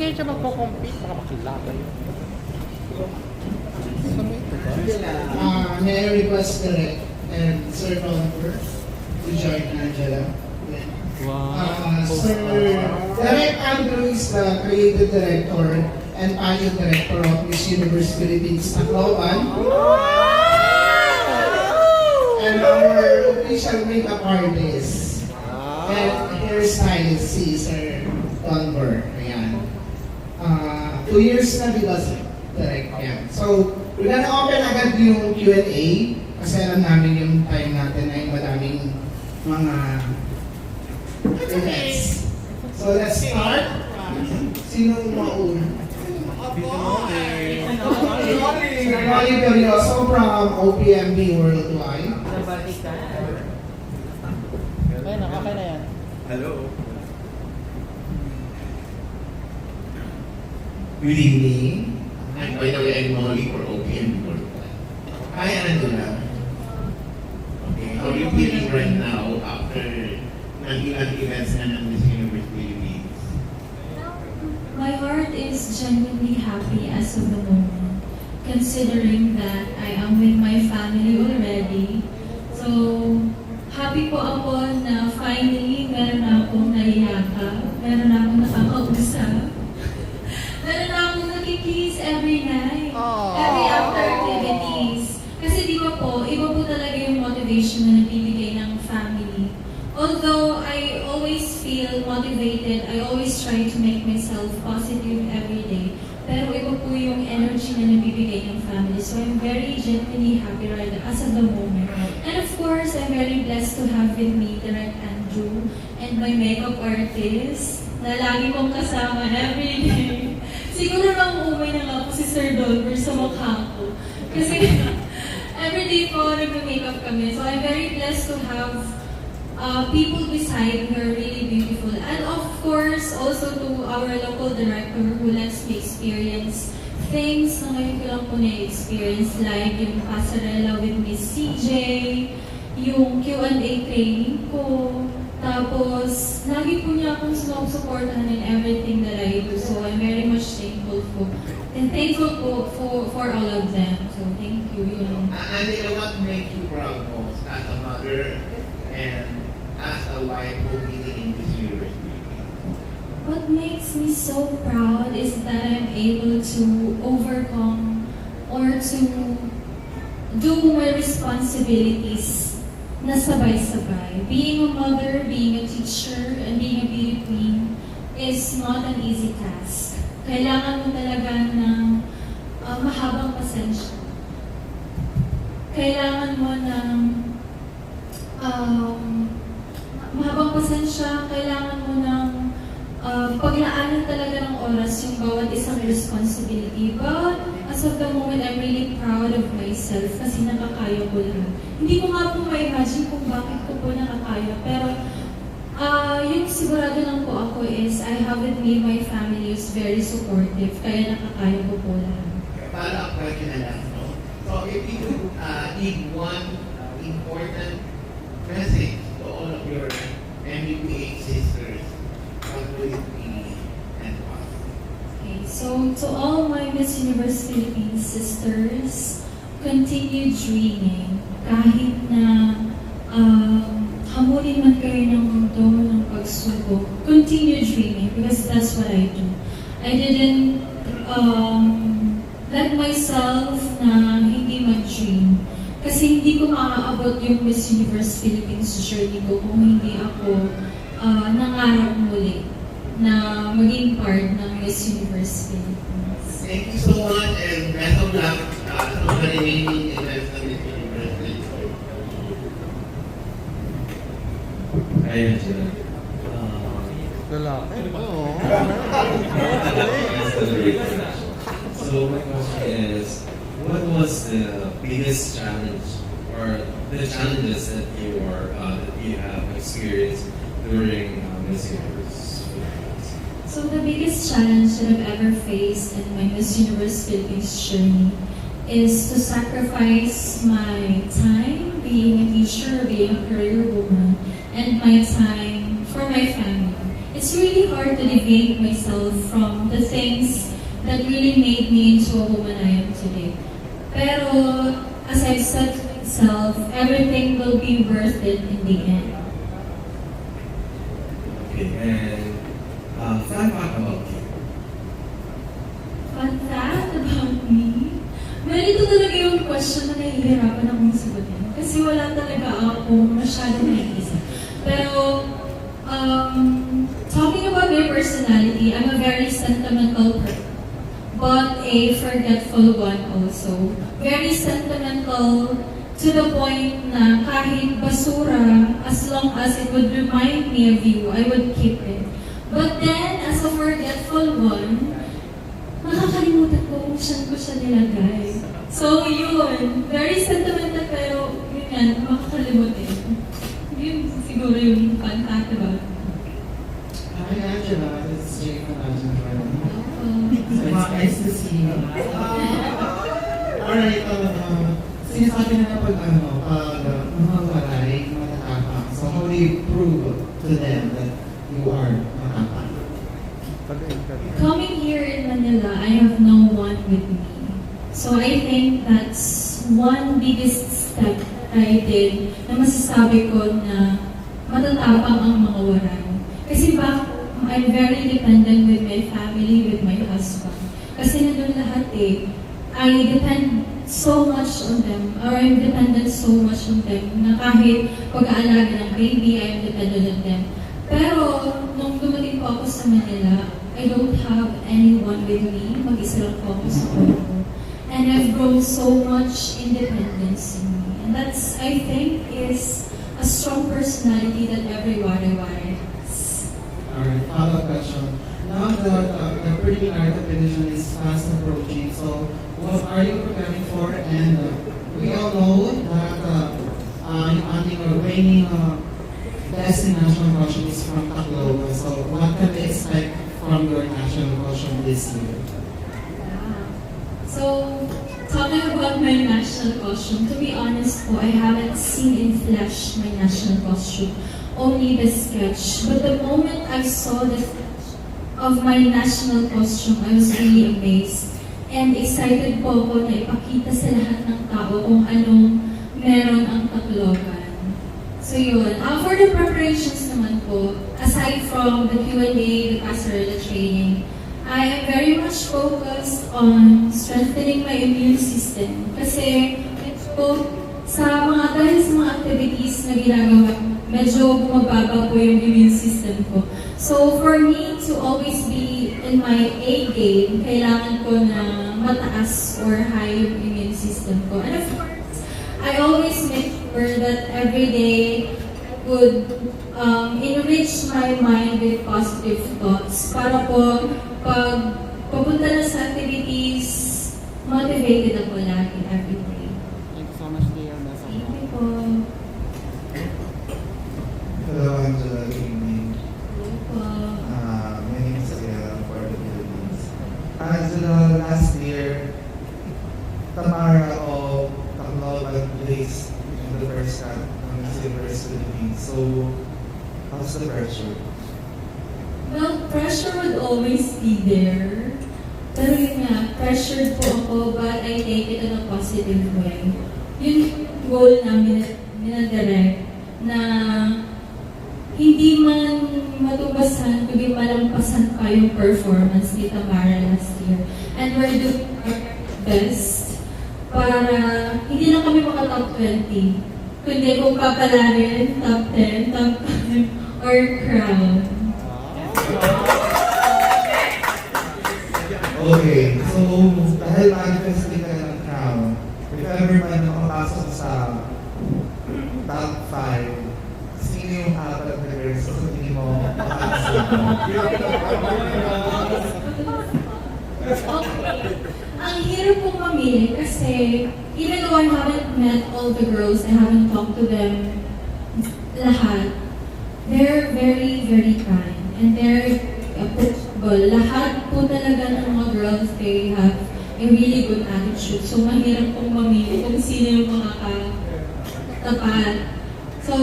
kayo siya magpo-compete? Baka makilaban. May I request Direk and Sir Oliver to join Angela? Sir Direk Andrew is the creative director and pageant director of Miss Universe Philippines Tacloban. And our official makeup artist and hairstylist si Sir Donver. Ayan. 2 years na, di ba, Sir? Direct. Ayan. So, we're gonna open agad yung Q&A kasi alam namin yung time natin ay madaming mga events. So, let's start. Sinong mauna? Sir Rolly Berioso from OPMB Worldwide. Ayun na, okay na yan. Hello. Good evening. By the way, I'm Molly for OPM Worldwide. Hi, Angela. Okay, how are you feeling right now after nag-ilang events na ng Miss Universe Philippines? My heart is genuinely happy as of the moment, considering that I am with my family already. So, happy po ako na finally meron na akong naiyaka, meron na akong nakakausap, meron na akong nakikiss every night, every after activities. Kasi di ba po, iba po talaga yung motivation na nabibigay ng family. Although I always feel motivated, I always try to make myself positive every day. Pero iba po yung energy na nabibigay ng family. So I'm very genuinely happy right now as of the moment. And of course, I'm very blessed to have with me Direk Andrew and my makeup artist na lagi kong kasama every day. Siguro nang umuwi na nga po si Sir Dolber sa mukha ko. Kasi every day po nag-makeup kami. So I'm very blessed to have people beside me are really beautiful. And of course, also to our local director who lets me experience things na ngayon ko lang po na-experience, like yung pasarela with Miss CJ, yung Q&A training ko, tapos lagi po niya akong supportahan in everything that I do. So I'm very much thankful po. And thankful po for all of them. So thank you. Angela, what makes you proud most as a mother and as a wife who is in Miss Universe Philippines? What makes me so proud is that I'm able to overcome or to do my responsibilities na sabay-sabay. Being a mother, being a teacher, and being a beauty queen is not an easy task. Kailangan mo talaga ng mahabang pasensya. Kailangan mo ng mahabang pasensya, kailangan mo ng paglaanan talaga ng oras yung bawat isang responsibility. But as of the moment, I'm really proud of myself kasi nakakaya ko lahat. Hindi ko nga po ma-imagine kung bakit ko po nakakaya. Pero yung sigurado lang po ako is I have with me my family is very supportive. Kaya nakakaya ko po lahat. Para ang question na lang, no? So if you give one important message to all of your MBPH sisters, what would it be and why? Okay, so to all my Miss Universe Philippines sisters, continue dreaming. Kahit na hamulin man kayo ng mundo, ng pagsubok, continue dreaming because that's what I do. I didn't let myself na hindi mag-dream. Kasi hindi ko maaabot yung Miss Universe Philippines journey ko kung hindi ako nangarap muli na maging part ng Miss Universe Philippines. Thank you so much and best of luck sa mga remaining events ng Miss Universe Philippines. Hi, Angela. Lalaki. Oo. So my question is, what was the biggest challenge or the challenges that you have experienced during Miss Universe Philippines? So the biggest challenge that I've ever faced in my Miss Universe Philippines journey is to sacrifice my time being a teacher, being a career woman, and my time for my family. It's it's really hard to deviate myself from the things that really made me into a woman I am today. Pero, as I've said to myself, everything will be worth it in the end. Okay, and fun fact about you. Fun fact about me? Well, ito talaga yung question na nahihirapan akong sagutin. Kasi wala talaga ako masyadong naisip. Pero, talking about my personality, I'm a very sentimental person. But a forgetful one also. Very sentimental to the point na kahit basura, as long as it would remind me of you, I would keep it. But then, as a forgetful one, nakakalimutan ko kung saan ko siya nilagay. So yun, very sentimental pero yun yan, makakalimutin. Yun siguro yung fun fact about me. Hi Angela, this is Jay from Angela. Nice to see you. Alright, sinasabi na kapag mga walay, matatapang. So how do you prove to them that you are matatapang? Coming here in Manila, I have no one with me. So I think that's one biggest step that I did na masasabi ko na matatapang ang mga waray. Kasi I'm very dependent with my family, with my husband. Kasi nandun lahat eh. I depend so much on them, or I'm dependent so much on them, na kahit pag-aalaga ng baby, I'm dependent on them. Pero, nung dumating po ako sa Manila, I don't have anyone with me. Mag-isa lang po ako sa kwarto. And I've grown so much independence in me. And that's, I think, is a strong personality that every wari-wari has. Alright, follow-up question. Now that the preliminary competition is fast approaching, so what are you preparing for? And we all know that yung ating reigning best in national costume is from Tacloban. So what can we expect from your national costume this year? So, talking about my national costume, to be honest po, I haven't seen in flesh my national costume, only the sketch. But the moment I saw the sketch of my national costume, I was really amazed. And excited po ako na ipakita sa lahat ng tao kung anong meron ang Tacloban. So yun, for the preparations naman po, aside from the Q&A, the passerella training, I am very much focused on strengthening my immune system. Kasi ito, dahil sa mga activities na ginagawa, medyo bumababa po yung immune system ko. So for me to always be in my A game, kailangan ko na mataas or high yung immune system ko. And of course, I always make sure that every day would enrich my mind with positive thoughts para po pag papunta na sa activities, motivated ako lagi every day. Thank you so much, dear. Thank you po. Hello, Angela. Good evening. Hello po. My name is Ariel for the Philippines. Angela, last year, Tamara of Tacloban placed in the first cut on the Silver's Philippines. So, how's the pressure? Well, pressure would always be there. Pero yun nga, pressured po ako, but I take it in a positive way. Yun yung goal namin minadirect na hindi man matubasan, kundi malampasan pa yung performance ni Tamara last year. And we're doing our best para hindi lang kami maka-top 20, kundi kung papalarin, top 10, top 5, or crown. Okay, so dahil manifest ka ng crown, if ever man nakapasok sa top 5, sino yung apat na girls sa tingin mo makakasama? Okay. Ang hirap pong mamili kasi even though I haven't met all the girls, I haven't talked to them lahat, they're very, very kind and they're approachable. Lahat po talaga ng mga girls, they have a really good attitude. So mahirap pong mamili kung sino yung makakatapat. So,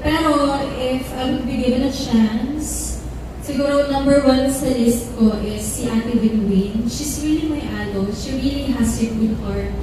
pero if I would be given a chance to siguro number one sa list ko is si Ate Winwin. She's really my idol. She really has a good heart.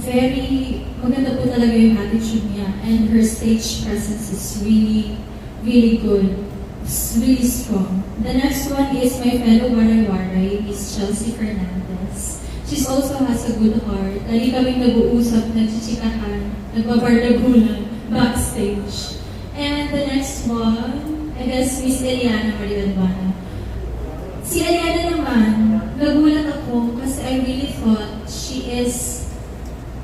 Very, maganda po talaga yung attitude niya. And her stage presence is really, really good. It's really strong. The next one is my fellow waray-waray, Miss Chelsea Fernandez. She also has a good heart. Lagi kaming nag-uusap, nagchichikahan, nagbabardagulan, backstage. And the next one, I guess, Miss Eliana Maribanbana. Si Eliana naman, nagulat ako kasi I really thought she is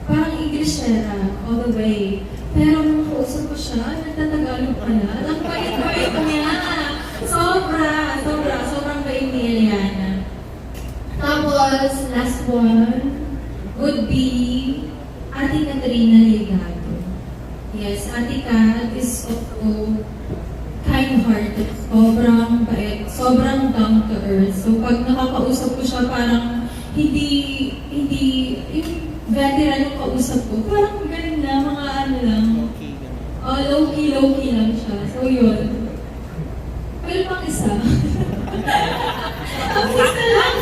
parang Englishera all the way. Pero nung kausap ko siya, nagtatagalog pala. Ang bait-bait niya. Sobrang bait ni Eliana. Tapos, last one would be Ate Katrina Ligado. Yes, Ate Kat is also kind-hearted. Sobrang bait. Sobrang down to earth. So, pag nakakausap ko siya, parang hindi, yung veteran yung kausap ko, parang ganun na, mga ano lang. Low-key lang siya. So, yun. Well, pang isa. Ang isa lang.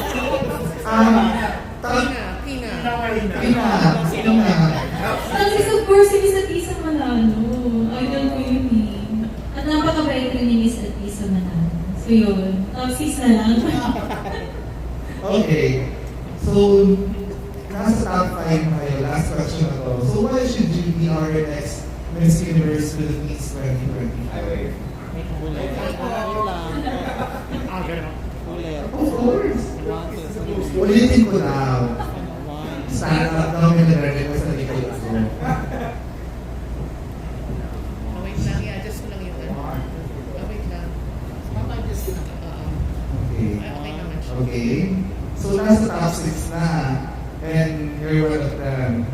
Sino nga? Tapos is of course, si Miss Atisa Manalo. Idol ko yun eh. At napakabait rin ni Miss Atisa Manalo. So, yun. Tapos isa lang. Okay. So, nasa top 5 tayo. Last question na to. So, why should you be our next Miss Universe Philippines 2025? Ulit. Ganun. Ulit. Of course. 1, 2, 3. Ulitin ko daw. Stand up daw may nag-record ko sa likod ko. Wait lang, i-adjust ko lang yung ano. Wait lang. Okay. Okay naman siya. Okay. So, nasa top 6 na. And you're one of them.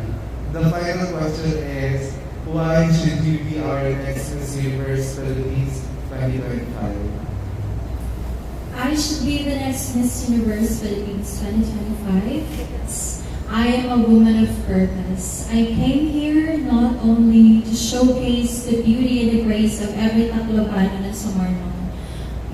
The final question is, why should you be our next Miss Universe Philippines 2025? I should be the next Miss Universe Philippines 2025 because I am a woman of purpose. I came here not only to showcase the beauty and the grace of every Taclobano na Sumarnon,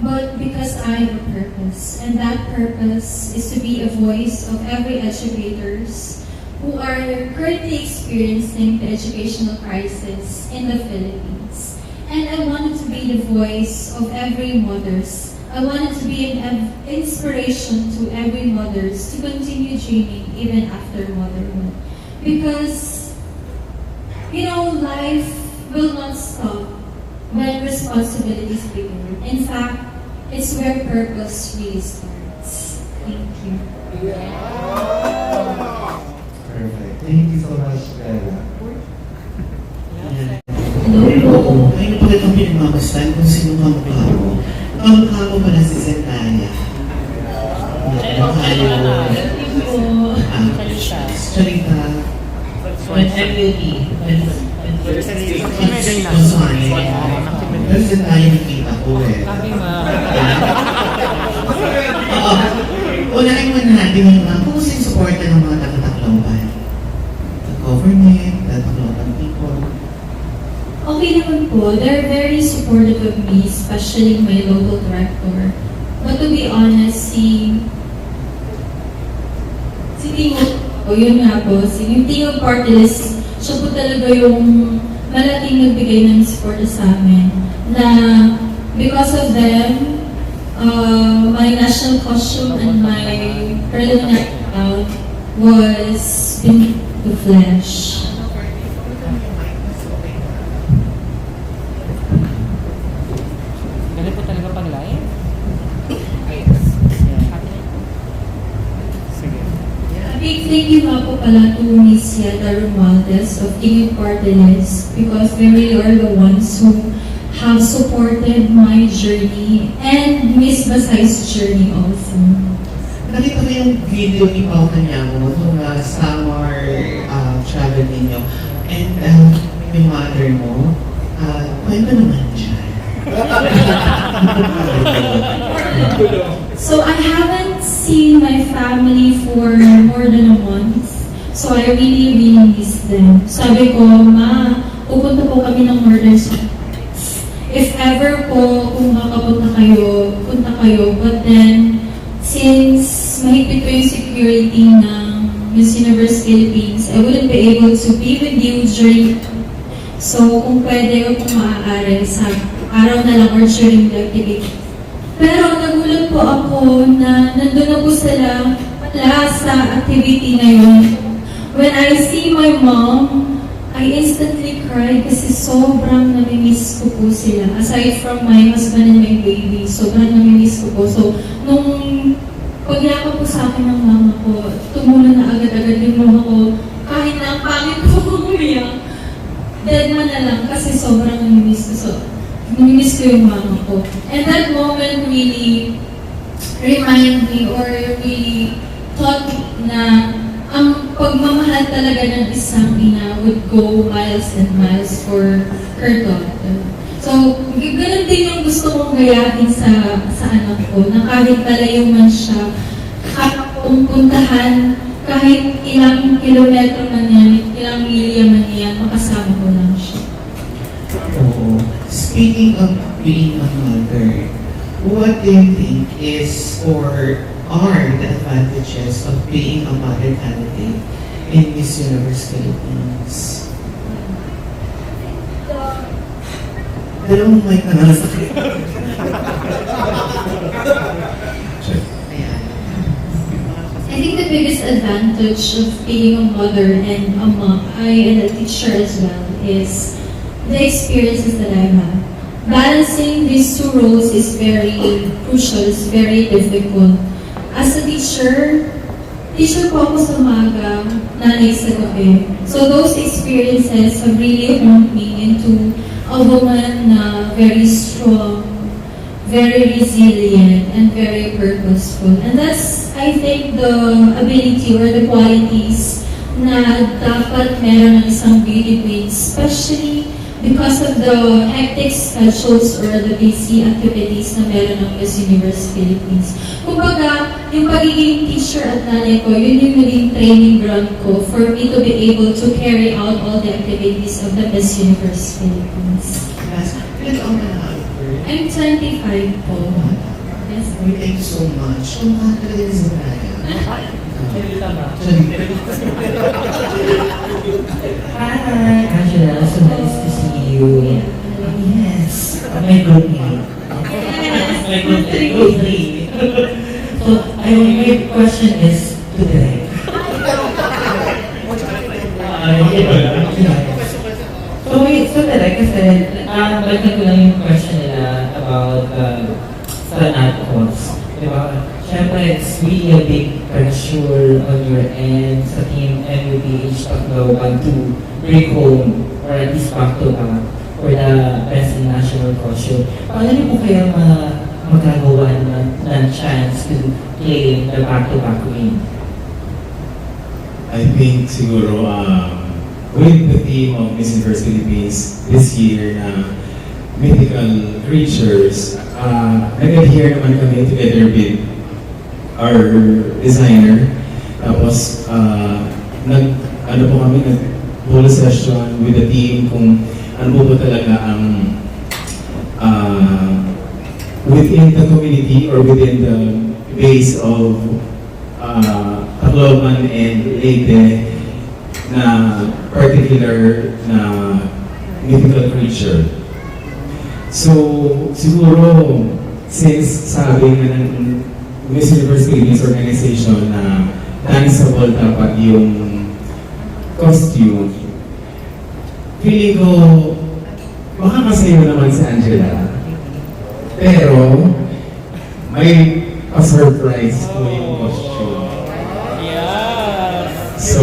but because I have a purpose, and that purpose is to be a voice of every educators who are currently experiencing the educational crisis in the Philippines. And I wanted to be the voice of every mothers. I wanted to be an inspiration to every mothers to continue dreaming even after motherhood. Because, you know, life will not stop when responsibilities begin. In fact, it's where purpose really starts. Thank you. Perfect. Thank you so much, Bella. Oo, ngayon pala itong pinagmamastan kung sino kamukha mo. Kamukha mo pala si Zendaya. Kamukha mo. Charita. When Emily. Pero Zendaya nakita ko eh. Oo. Unahin mo natin yung mga kung sino supporta ng mga taga-Tacloban. The government, the Tacloban people. Okay naman po. They're very supportive of me, especially my local director. But to be honest, si Timo, yun nga po, yung Timo party list, siya po talaga yung malaking nagbigay ng support sa amin. Na because of them, my national costume and my preliminary out was in the flesh. Ganun po talaga pag live? Sige. A big thank you nga po pala to Miss Yada Romualdez of King Party List because they really are the ones who have supported my journey and Miss Basay's journey also. Nakita ko yung video ni Pao Kanyamo nung summer travel ninyo. And yung mother mo, kwento naman siya. So I haven't seen my family for more than a month. So I really miss them. Sabi ko, Ma, pupunta po kami ng murder. If ever po kung makapunta kayo, punta kayo. But then, since mahigpit ko yung security ng Miss Universe Philippines, I wouldn't be able to be with you during. So, kung pwede o kung maaari, sa araw na lang or during the activity. Pero nagulat po ako na nandun na po sila wala sa activity ngayon. When I see my mom, I instantly cried kasi sobrang namimiss ko po sila. Aside from my husband and my baby, sobrang namimiss ko po. So, nung pagyakap po sa akin ng mama ko, tumulo na agad-agad yung mama ko. Kahit na ang pangit ko umiyak, dead man na lang kasi sobrang namimiss ko. So, namimiss ko yung mama ko. And that moment really remind me or really taught me na ang pagmamahal talaga ng isang ina would go miles and miles for her daughter. So, ganun din yung gusto kong gayahin sa anak ko, na kahit malayo man siya, kung puntahan, kahit ilang kilometro man yan, ilang milya man yan, makasama ko lang siya. Oo. Speaking of being a mother, what do you think is or are the advantages of being a mother candidate in Miss Universe Philippines? Dalawang mic na lang. I think the biggest advantage of being a mother and a mom, and a teacher as well, is the experiences that I have. Balancing these two roles is very crucial, it's very difficult. As a teacher po ako sa umaga, nanay sa gabi. So those experiences have really honed me into a woman na very strong, very resilient, and very purposeful. And that's, I think, the ability or the qualities na dapat meron ng isang beauty queen, especially because of the hectic schedules or the busy activities na meron ng Miss Universe Philippines. Kumbaga, yung pagiging teacher at nanay ko, yun yung naging training ground ko for me to be able to carry out all the activities of the Miss Universe Philippines. Ilan taon ka na, Albert? I'm 25 po. Yes. Thank you so much. Ang mahal ka rin sa Brian. Hi, Angela. So nice to see you. Yes. My group mate. My group mate. So, my question is to Direk. So Direk, kasi balikan ko lang yung question nila about sa NATCOS. Diba? Siyempre, it's really a big pressure on your end sa team MUPH Tacloban to bring home or at least back to back for the best in national costume. Paano niyo po kayo magagawa ng chance to play the back-to-back win? I think siguro with the theme of Miss Universe Philippines this year na mythical creatures, nag-adhere naman kami together with our designer. Tapos, nag-whole session with the team kung ano po talaga ang within the community or within the base of Tacloban and Leyte na particular na mythical creature. So, siguro, since sabi nga ng Miss Universe Philippines organization na danceable dapat yung costume, feeling ko, makakasayo naman si Angela. Pero, may pa-surprise po yung costume. So,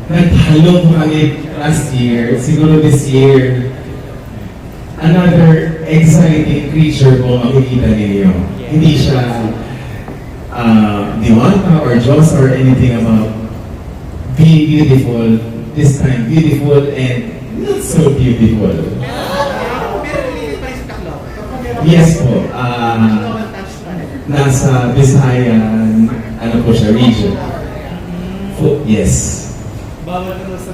naghalong kami last year, siguro this year, another exciting creature po makikita ninyo. Hindi siya diwata or Diyos or anything about being beautiful. This time, beautiful and not so beautiful. Yes po. Nasa Visayan, ano po siya, region. Yes. Bawal ka sa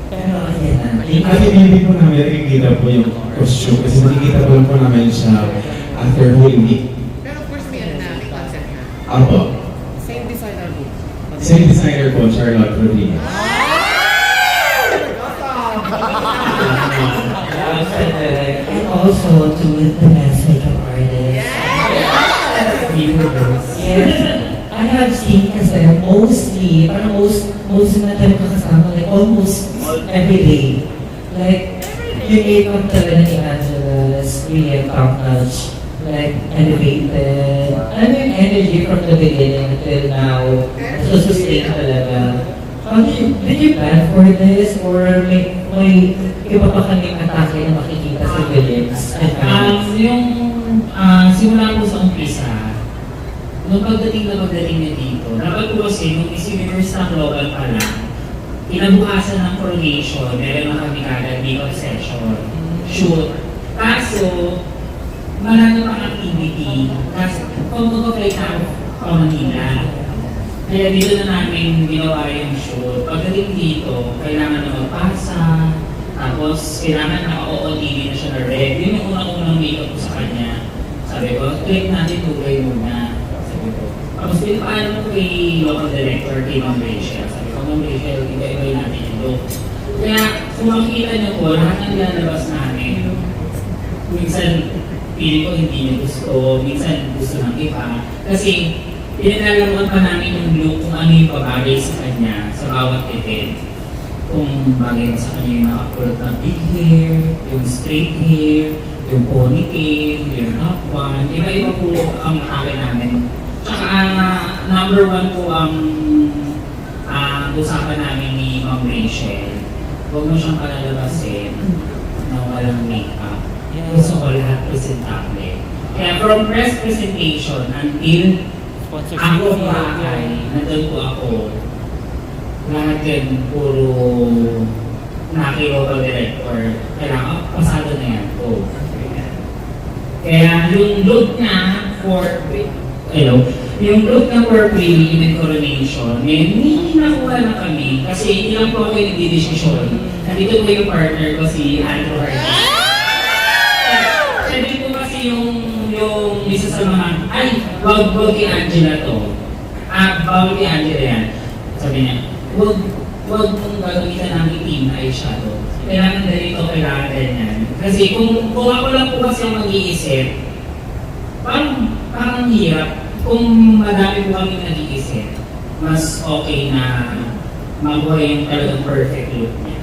Pero ayan na. Kasi hindi po namin nakikita po yung costume kasi nakikita po lang po namin siya after whole week. Pero of course, may ano na, may concept na. Apo. Same designer book. Same designer po, Charlotte Rodriguez. And also to the best makeup artist. Yes. I have seen kasi mostly, parang most na tayo kakasama, like almost every day. Like, yung makeup talaga ni Angela is really top notch. Like, elevated. Ano yung energy from the beginning until now? So, sustain talaga. How did you plan for this? Or may iba pa kaming atake na makikita sa Williams? Yung simula po sa umpisa, nung pagdating niya dito, dapat po kasi nung Miss Universe na global pa lang, kinabukasan ng coronation, meron na kami kagad makeup session, shoot. Kaso, marami pang activity, kasi kung mag-flight ako Manila, kaya dito na namin ginawa yung shoot. Pagdating dito, kailangan na magpasa, tapos kailangan naka-OOTD na siya na red. Yun yung unang-unang makeup ko sa kanya. Sabi ko, click natin tugay muna. Sabi ko. Tapos pinapaano ko kay local director, kay Ma'am Rachel. Sabi ko, Ma'am Rachel, iba-ibay natin yung look. Kaya kung makikita niyo po, lahat ng lalabas namin, minsan pili ko hindi niya gusto, minsan gusto ng iba. Kasi pinaglalarawan pa namin yung look kung ano yung pabagay sa kanya sa bawat event. Kung bagay sa kanya yung nakakulot ng big hair, yung straight hair, yung ponytail, yung half one. Iba-iba po ang akin namin. Tsaka number one po ang usapan namin ni Ma'am Rachel. Huwag mo siyang palalabasin na walang makeup. Gusto ko lahat presentable. Kaya from press presentation until ako bakay, nandun po ako, lahat yun puro naki-local director, kailangan pasado na yan po. Kaya yung look na for, yung look na for pre-event coronation, may nakuha na kami kasi ilang po ako yung nagdidesisyon. Nandito po yung partner ko si Andrew Hardy. Siya din po kasi yung isa sa mga, wag kay Angela to. Bawal kay Angela yan. Sabi niya, wag mong gagamitan namin team na eyeshadow. Kailangan ganito, kailangan ganyan. Kasi kung ako lang po kasi ang mag-iisip, parang hirap. Kung madami po kami nag-iisip, mas okay na mabuhay yung talagang perfect look niya.